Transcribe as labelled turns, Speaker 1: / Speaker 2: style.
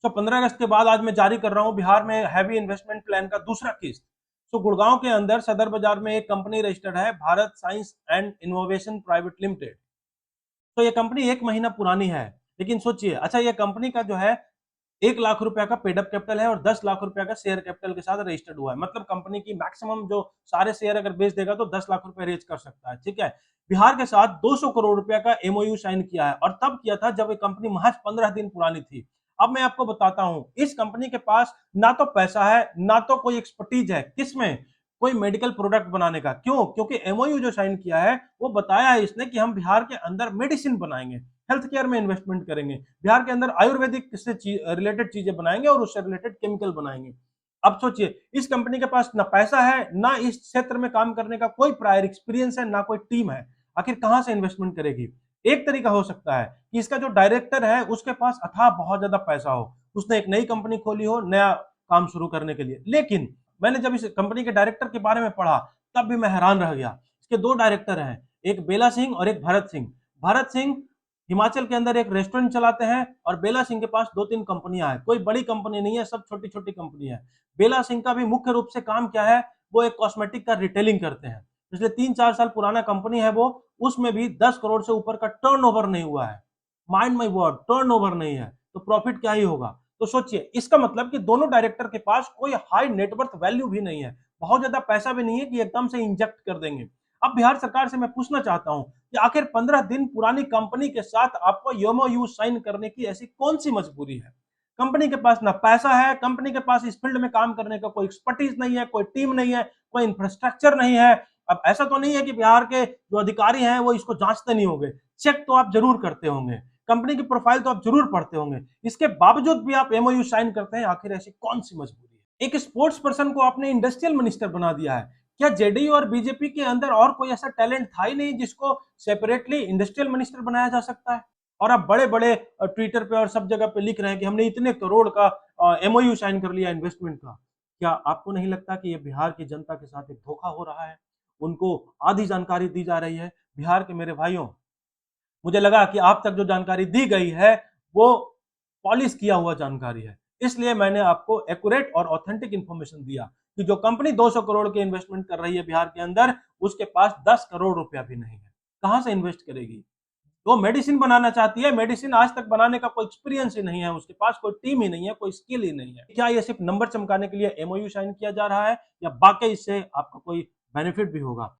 Speaker 1: तो 15 अगस्त के बाद आज मैं जारी कर रहा हूं बिहार में हैवी इन्वेस्टमेंट प्लान का दूसरा किस्त। तो गुड़गांव के अंदर सदर बाजार में एक कंपनी रजिस्टर्ड है, Bharat science and innovation private limited. तो ये कंपनी 1 महीना पुरानी है, लेकिन सोचिए, अच्छा ये कंपनी का जो है 1 लाख रुपया का पेडअप कैपिटल है और 10 लाख रुपया का शेयर कैपिटल के साथ रजिस्टर्ड हुआ है। मतलब कंपनी की मैक्सिमम जो सारे शेयर अगर बेच देगा तो 10 लाख रुपया रेज कर सकता है। ठीक है, बिहार के साथ 200 करोड़ रुपया का एमओयू साइन किया है और तब किया था जब ये कंपनी महज 15 दिन पुरानी थी। अब मैं आपको बताता हूं, इस कंपनी के पास ना तो पैसा है ना तो कोई एक्सपर्टीज है, किसमें, कोई मेडिकल प्रोडक्ट बनाने का। क्यों? क्योंकि एमओयू जो साइन किया है वो बताया है इसने कि हम बिहार के अंदर मेडिसिन बनाएंगे, हेल्थ केयर में इन्वेस्टमेंट करेंगे, बिहार के अंदर आयुर्वेदिक से रिलेटेड चीजें बनाएंगे और उससे रिलेटेड केमिकल बनाएंगे। अब सोचिए, इस कंपनी के पास ना पैसा है ना इस क्षेत्र में काम करने का कोई प्रायर एक्सपीरियंस है ना कोई टीम है, आखिर कहां से इन्वेस्टमेंट करेगी। एक तरीका हो सकता है कि इसका जो डायरेक्टर है उसके पास अथाह बहुत ज्यादा पैसा हो, उसने एक नई कंपनी खोली हो नया काम शुरू करने के लिए। लेकिन मैंने जब इस कंपनी के डायरेक्टर के बारे में पढ़ा तब भी मैं हैरान रह गया। इसके दो डायरेक्टर हैं, एक बेला सिंह और एक भरत सिंह। भरत सिंह हिमाचल के अंदर एक रेस्टोरेंट चलाते हैं और बेला सिंह के पास 2-3 कंपनियां हैं, कोई बड़ी कंपनी नहीं है, सब छोटी छोटी कंपनी है। बेला सिंह का भी मुख्य रूप से काम क्या है, वो एक कॉस्मेटिक का रिटेलिंग करते हैं। पिछले 3-4 साल पुराना कंपनी है वो, उसमें भी 10 करोड़ से ऊपर का टर्नओवर नहीं हुआ है। माइंड माई वर्ड, टर्नओवर नहीं है तो प्रॉफिट क्या ही होगा। तो सोचिए, इसका मतलब कि दोनों डायरेक्टर के पास कोई हाई नेटवर्थ वैल्यू भी नहीं है, बहुत ज्यादा पैसा भी नहीं है कि एकदम से इंजेक्ट कर देंगे। अब बिहार सरकार से मैं पूछना चाहता हूं कि आखिर 15 दिन पुरानी कंपनी के साथ आपको एमओयू साइन करने की ऐसी कौन सी मजबूरी है। कंपनी के पास ना पैसा है, कंपनी के पास इस फील्ड में काम करने का कोई एक्सपर्टीज नहीं है, कोई टीम नहीं है, कोई इंफ्रास्ट्रक्चर नहीं है। अब ऐसा तो नहीं है कि बिहार के जो अधिकारी हैं वो इसको जांचते नहीं होंगे, चेक तो आप जरूर करते होंगे, कंपनी की प्रोफाइल तो आप जरूर पढ़ते होंगे, इसके बावजूद भी आप एमओयू साइन करते हैं, आखिर ऐसी कौन सी मजबूरी है। एक स्पोर्ट्स पर्सन को आपने इंडस्ट्रियल मिनिस्टर बना दिया है। क्या जेडीयू और बीजेपी के अंदर और कोई ऐसा टैलेंट था ही नहीं जिसको सेपरेटली इंडस्ट्रियल मिनिस्टर बनाया जा सकता है। और आप बड़े बड़े ट्विटर पे और सब जगह पे लिख रहे हैं कि हमने इतने करोड़ का एमओयू साइन कर लिया इन्वेस्टमेंट का। क्या आपको नहीं लगता कि ये बिहार की जनता के साथ एक धोखा हो रहा है, उनको आधी जानकारी दी जा रही है। बिहार के मेरे भाइयों, मुझे लगा कि आप तक जो जानकारी दी गई है वो पॉलिश किया हुआ जानकारी है, इसलिए मैंने आपको एक्यूरेट और ऑथेंटिक इंफॉर्मेशन दिया कि जो कंपनी 200 करोड़ के इन्वेस्टमेंट कर रही है बिहार के अंदर, उसके पास 10 करोड़ रुपया भी नहीं है। कहां से इन्वेस्ट करेगी? वो मेडिसिन बनाना चाहती है, मेडिसिन आज तक बनाने का कोई एक्सपीरियंस ही नहीं है, उसके पास कोई टीम ही नहीं है, कोई स्किल ही नहीं है। क्या ये सिर्फ नंबर चमकाने के लिए एमओयू साइन किया जा रहा है या वाकई इससे आपका कोई बेनिफिट भी होगा?